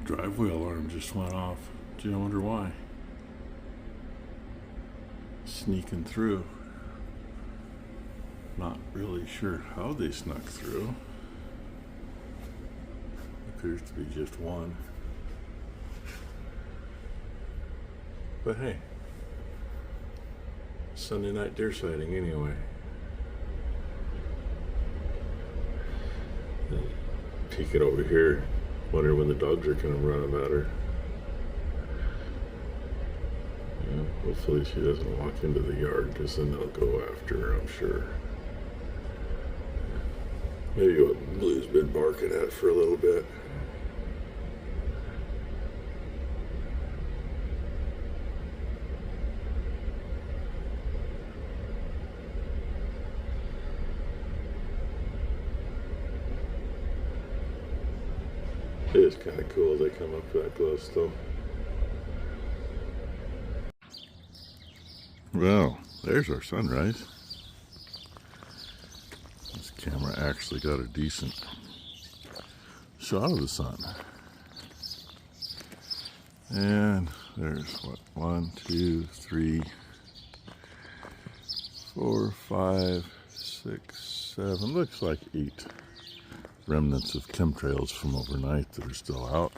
Driveway alarm just went off. Gee, I wonder why. Sneaking through. Not really sure how they snuck through. Appears to be just one. But hey, Sunday night deer sighting anyway. Peeking over here, wondering when the dogs are gonna run them at her. Yeah, hopefully she doesn't walk into the yard, because then they'll go after her, I'm sure. Maybe what Blue's been barking at for a little bit. It is kind of cool they come up that close though. Well, there's our sunrise. This camera actually got a decent shot of the sun. And there's what, 1, 2, 3, 4, 5, 6, 7, looks like 8 remnants of chemtrails from overnight that are still out.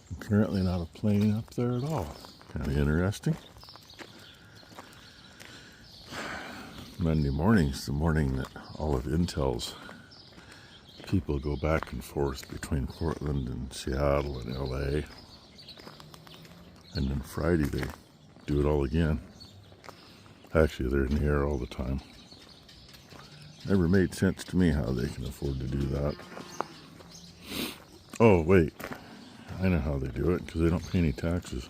And currently not a plane up there at all. Kind of interesting. Monday morning's the morning that all of Intel's people go back and forth between Portland and Seattle and LA. And then Friday they do it all again. Actually, they're in the air all the time. Never made sense to me how they can afford to do that. Oh, wait. I know how they do it, because they don't pay any taxes.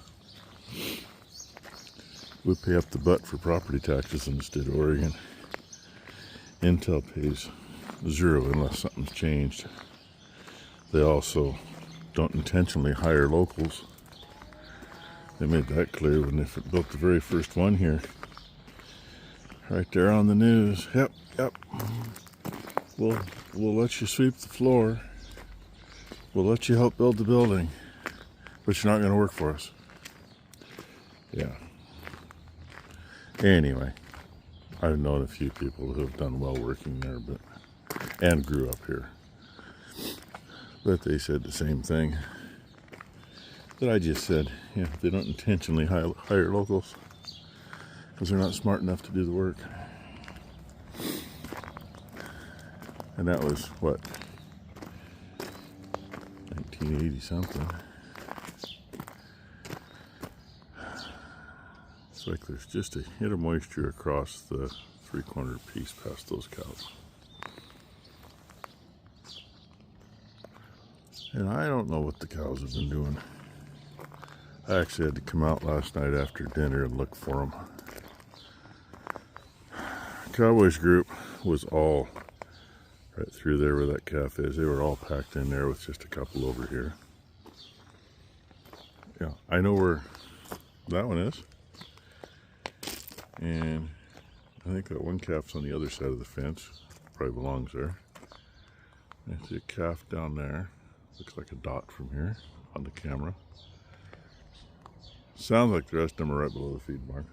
We pay up the butt for property taxes in the state of Oregon. Intel pays 0 unless something's changed. They also don't intentionally hire locals. They made that clear when they built the very first one here. Right there on the news. Yep. We'll let you sweep the floor. We'll let you help build the building, but you're not going to work for us. Yeah. Anyway, I've known a few people who have done well working there, and grew up here. But they said the same thing that I just said. Yeah, they don't intentionally hire locals because they're not smart enough to do the work. And that was, what, 1980 something. It's like there's just a hit of moisture across the three-cornered piece past those cows. And I don't know what the cows have been doing. I actually had to come out last night after dinner and look for them. Cowboys group was all right through there where that calf is. They were all packed in there with just a couple over here. Yeah, I know where that one is. And I think that one calf's on the other side of the fence. Probably belongs there. I see a calf down there. Looks like a dot from here on the camera. Sounds like the rest of them are right below the feed barn.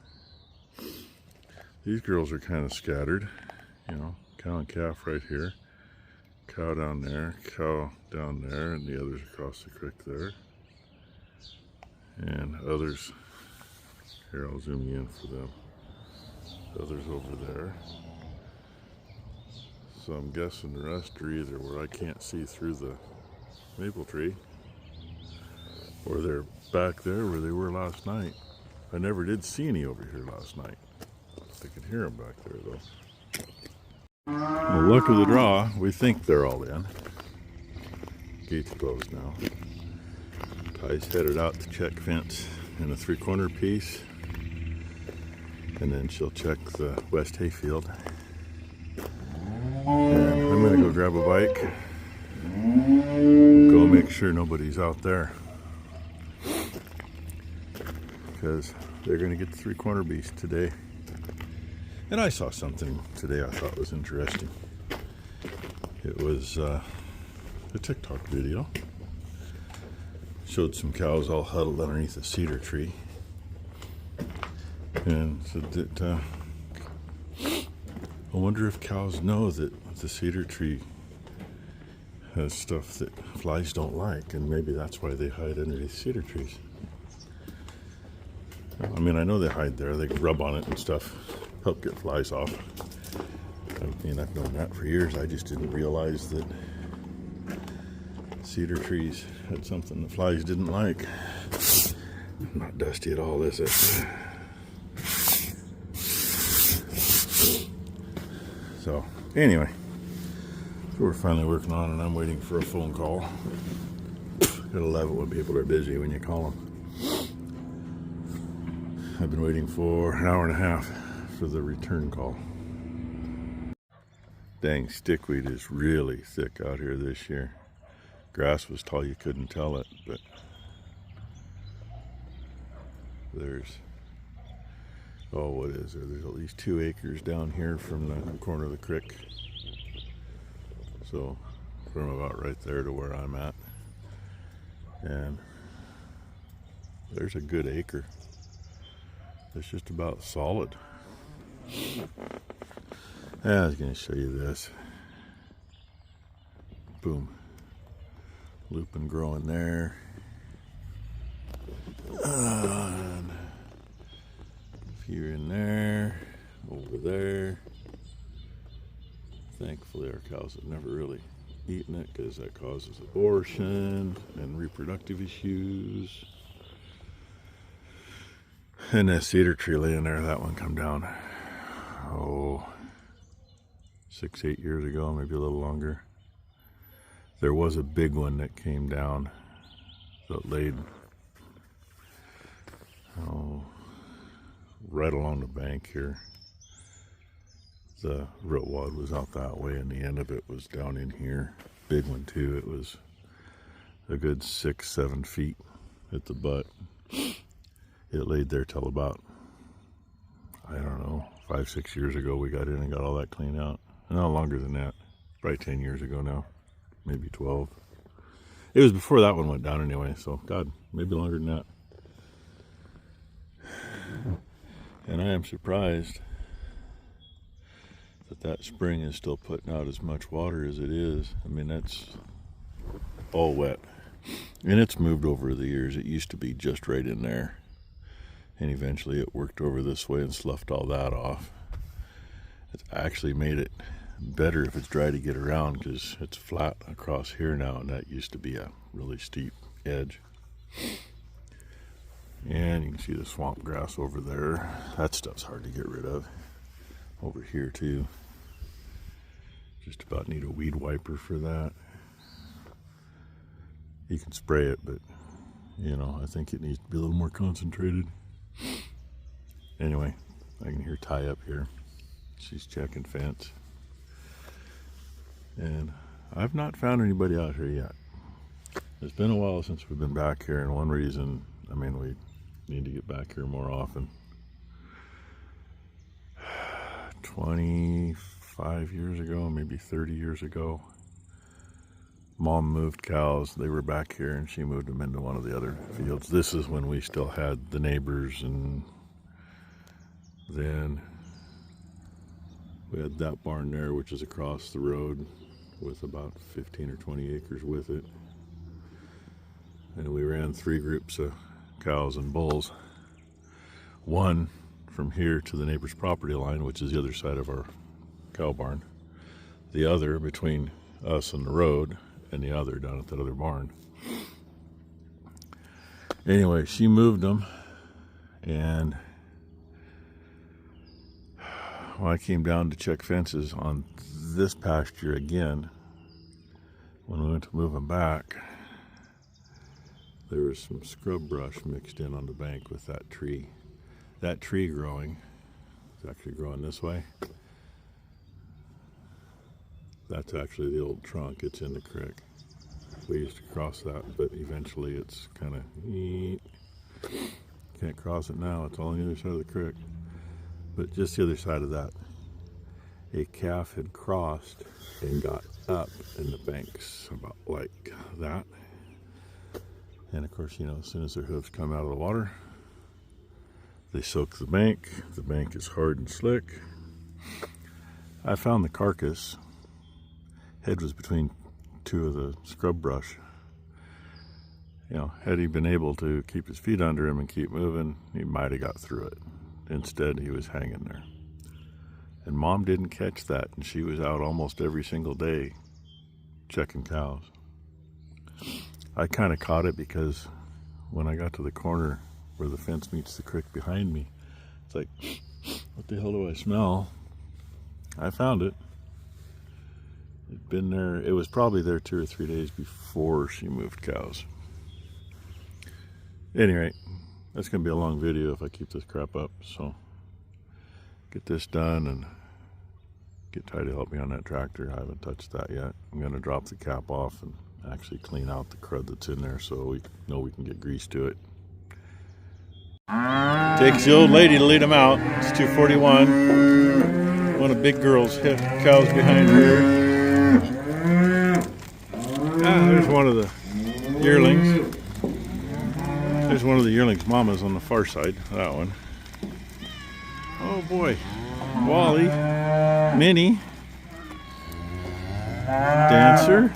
These girls are kind of scattered. You know, cow and calf right here. Cow down there, cow down there, and the others across the creek there. And others, here I'll zoom you in for them. Others over there. So I'm guessing the rest are either where I can't see through the maple tree, or they're back there where they were last night. I never did see any over here last night. I could hear them back there though. Well, luck of the draw, we think they're all in. Gate's closed now. Ty's headed out to check fence in a three-corner piece, and then she'll check the west hayfield. And I'm gonna go grab a bike, go make sure nobody's out there, because they're gonna get the three-corner beast today. And I saw something today I thought was interesting. It was a TikTok video showed some cows all huddled underneath a cedar tree, and said that I wonder if cows know that the cedar tree has stuff that flies don't like, and maybe that's why they hide underneath cedar trees. I mean, I know they hide there. They rub on it and stuff, help get flies off. I mean, I've known that for years. I just didn't realize that cedar trees had something the flies didn't like. Not dusty at all, is it? So, anyway, so we're finally working on it, and I'm waiting for a phone call. Gotta love it when people are busy when you call them. I've been waiting for an hour and a half for the return call. Dang, stickweed is really thick out here this year. Grass was tall, you couldn't tell it, but there's, oh, what is there? There's at least 2 acres down here from the corner of the creek. So from about right there to where I'm at. And there's a good acre. It's just about solid. I was going to show you this. Boom. Lupin growing there. And a few in there. Over there. Thankfully our cows have never really eaten it because that causes abortion and reproductive issues. And that cedar tree laying there, that one come down, oh, 6-8 years ago, maybe a little longer. There was a big one that came down that laid, oh, right along the bank here. The root wad was out that way, and the end of it was down in here. Big one too. It was a good 6-7 feet at the butt. It laid there till about, I don't know, 5-6 years ago we got in and got all that cleaned out. No, longer than that. Probably 10 years ago now. Maybe 12. It was before that one went down anyway, so God, maybe longer than that. And I am surprised that spring is still putting out as much water as it is. I mean, that's all wet. And it's moved over the years. It used to be just right in there. And eventually it worked over this way and sloughed all that off. It's actually made it better if it's dry to get around because it's flat across here now, and that used to be a really steep edge. And you can see the swamp grass over there. That stuff's hard to get rid of. Over here too. Just about need a weed wiper for that. You can spray it, but you know, I think it needs to be a little more concentrated. Anyway, I can hear Ty up here. She's checking fence. And I've not found anybody out here yet. It's been a while since we've been back here, and one reason, I mean, we need to get back here more often. 25 years ago, maybe 30 years ago, Mom moved cows. They were back here and she moved them into one of the other fields. This is when we still had the neighbors, and then we had that barn there, which is across the road with about 15 or 20 acres with it. And we ran 3 groups of cows and bulls. One from here to the neighbor's property line, which is the other side of our cow barn. The other between us and the road, and the other down at that other barn. Anyway, she moved them, and when I came down to check fences on this pasture again, when we went to move them back, there was some scrub brush mixed in on the bank with that tree. That tree growing, it's actually growing this way. That's actually the old trunk. It's in the creek. We used to cross that, but eventually it's kind of, can't cross it now. It's all on the other side of the creek. But just the other side of that, a calf had crossed and got up in the banks about like that. And of course, you know, as soon as their hooves come out of the water, they soak the bank. The bank is hard and slick. I found the carcass. Head was between two of the scrub brush. You know, had he been able to keep his feet under him and keep moving, he might have got through it. Instead, he was hanging there. And Mom didn't catch that, and she was out almost every single day checking cows. I kind of caught it because when I got to the corner where the fence meets the creek behind me, it's like, what the hell do I smell? I found it. It'd been there, it was probably there 2 or 3 days before she moved cows. At any rate, that's going to be a long video if I keep this crap up, so get this done and get Ty to help me on that tractor. I haven't touched that yet. I'm going to drop the cap off and actually clean out the crud that's in there so we know we can get grease to it. Takes the old lady to lead them out. It's 2:41. One of big girl's cows behind her. Ah, there's one of the yearlings. There's one of the yearlings' mamas on the far side. That one. Oh boy. Wally. Minnie. Dancer.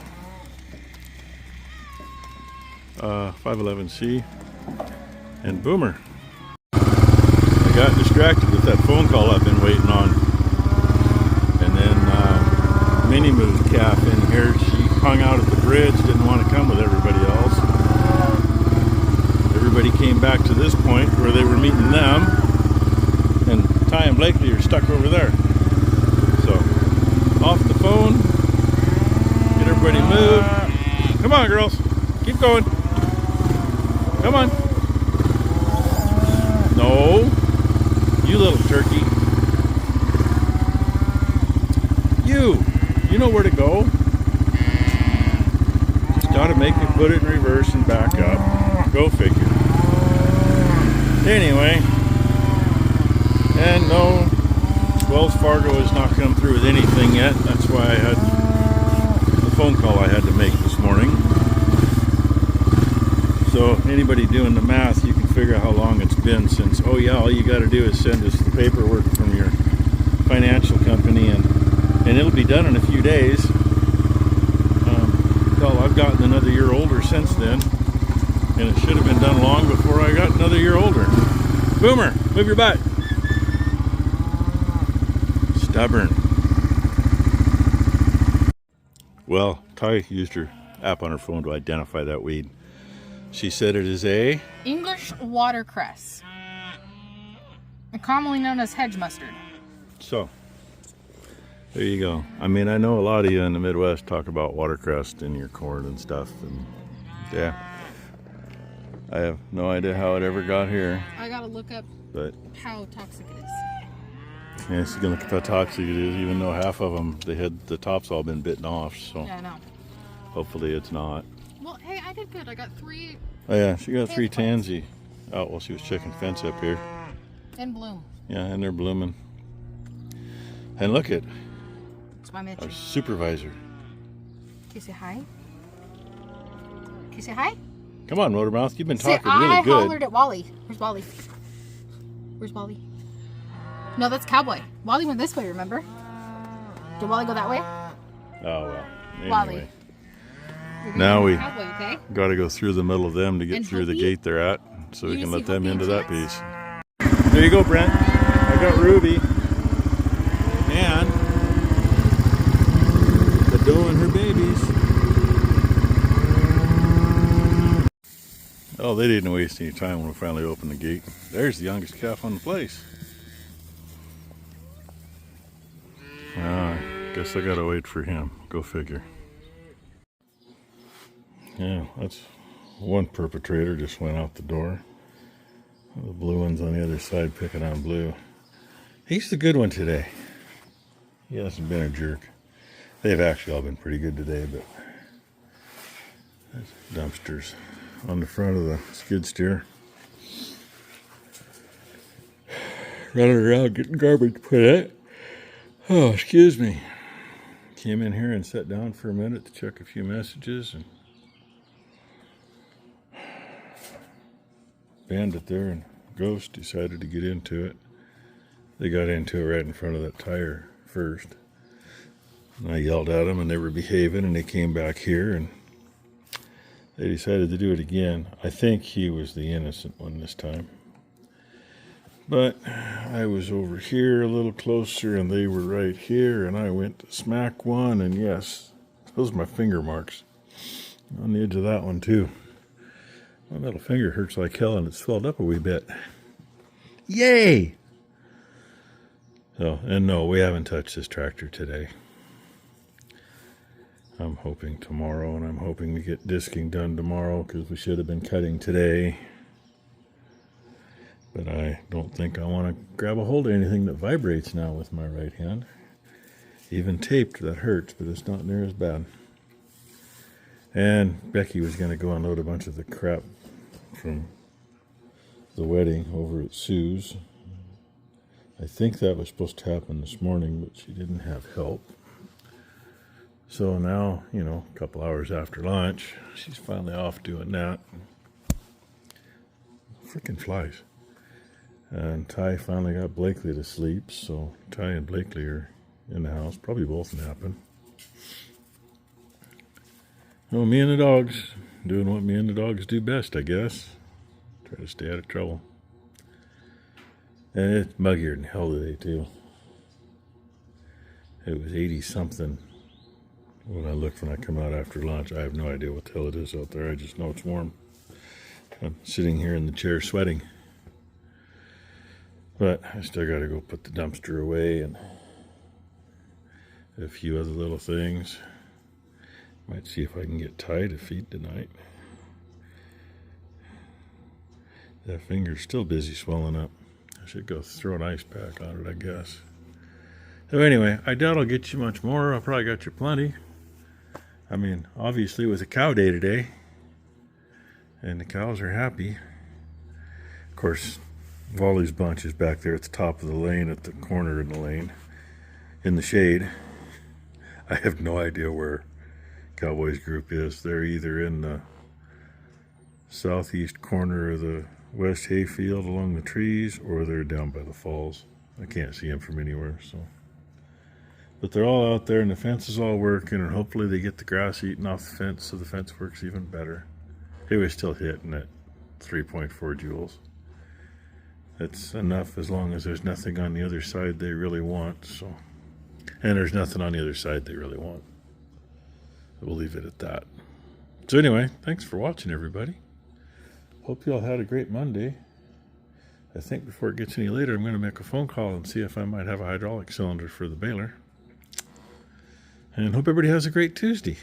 511C. And Boomer. I got distracted with that phone call I've been waiting on. And then Minnie moved calf in here. She hung out at the bridge, didn't want to come with everybody else. Everybody came back to this point where they were meeting them. And Ty and Blakely are stuck over there. So, off the phone. Get everybody moved. Come on, girls. Keep going. Come on. No. You little turkey. You know where to go. Just gotta make me put it in reverse and back up. Go figure. Anyway. And no, Wells Fargo has not come through with anything yet. That's why I had the phone call I had to make this morning. So anybody doing the math, you can figure out how long it's been since, oh yeah, all you got to do is send us the paperwork from your financial company and it'll be done in a few days. Hell, I've gotten another year older since then, and it should have been done long before I got another year older. Boomer, move your butt. Stubborn. Well, Ty used her app on her phone to identify that weed. She said it is a English watercress, commonly known as hedge mustard. So, there you go. I mean, I know a lot of you in the Midwest talk about watercress in your corn and stuff, and yeah, I have no idea how it ever got here. I gotta look up how toxic it is. Yeah, she's gonna look at how toxic it is, even though half of them, the top's all been bitten off, so yeah, I know. Hopefully it's not. Well, hey, I did good. I got 3. Oh yeah, she got 3 tansy out while she was checking fence up here. In bloom. Yeah, and they're blooming. And look at our supervisor. Can you say hi? Can you say hi? Come on, Motormouth. You've been talking really good. I hollered at Wally. Where's Wally? Where's Wally? No, that's Cowboy. Wally went this way, remember? Did Wally go that way? Oh, well. Anyway. Wally. Now we Cowboy, okay? got to go through the middle of them to get through the gate they're at so we can let them into that piece. There you go, Brent. I got Ruby. And the doe and her babies. Oh, they didn't waste any time when we finally opened the gate. There's the youngest calf on the place. Guess I gotta wait for him. Go figure. Yeah, that's one perpetrator just went out the door. The blue one's on the other side picking on blue. He's the good one today. He hasn't been a jerk. They've actually all been pretty good today, but there's dumpsters on the front of the skid steer. Running around getting garbage put in. Oh, excuse me. Came in here and sat down for a minute to check a few messages and Bandit there, and Ghost decided to get into it. They got into it right in front of that tire first. And I yelled at them, and they were behaving, and they came back here, and they decided to do it again. I think he was the innocent one this time. But I was over here a little closer, and they were right here, and I went to smack one, and yes, those are my finger marks on the edge of that one too. My middle finger hurts like hell, and it's swelled up a wee bit. Yay! So, and no, we haven't touched this tractor today. I'm hoping tomorrow, and I'm hoping to get disking done tomorrow, because we should have been cutting today. But I don't think I want to grab a hold of anything that vibrates now with my right hand. Even taped, that hurts, but it's not near as bad. And Becky was going to go unload a bunch of the crap from the wedding over at Sue's. I think that was supposed to happen this morning, but she didn't have help. So now, you know, a couple hours after lunch, she's finally off doing that. Freaking flies. And Ty finally got Blakely to sleep, so Ty and Blakely are in the house, probably both napping. Oh, me and the dogs, doing what me and the dogs do best, I guess. Try to stay out of trouble. And it's muggier than hell today, too. It was 80-something when I come out after lunch. I have no idea what the hell it is out there. I just know it's warm. I'm sitting here in the chair sweating. But I still got to go put the dumpster away and a few other little things. Might see if I can get Ty to feed tonight. That finger's still busy swelling up. I should go throw an ice pack on it, I guess. So anyway, I doubt I'll get you much more. I probably got you plenty. I mean, obviously it was a cow day today. And the cows are happy. Of course, Wally's bunch is back there at the top of the lane, at the corner in the lane, in the shade. I have no idea where Cowboys group is. They're either in the southeast corner of the west hayfield along the trees, or they're down by the falls. I can't see them from anywhere, so. But they're all out there, and the fence is all working, and hopefully they get the grass eaten off the fence so the fence works even better. It was still hitting at 3.4 joules. It's enough as long as there's nothing on the other side they really want. So, and there's nothing on the other side they really want. We'll leave it at that. So anyway, thanks for watching, everybody. Hope you all had a great Monday. I think before it gets any later, I'm going to make a phone call and see if I might have a hydraulic cylinder for the baler. And hope everybody has a great Tuesday.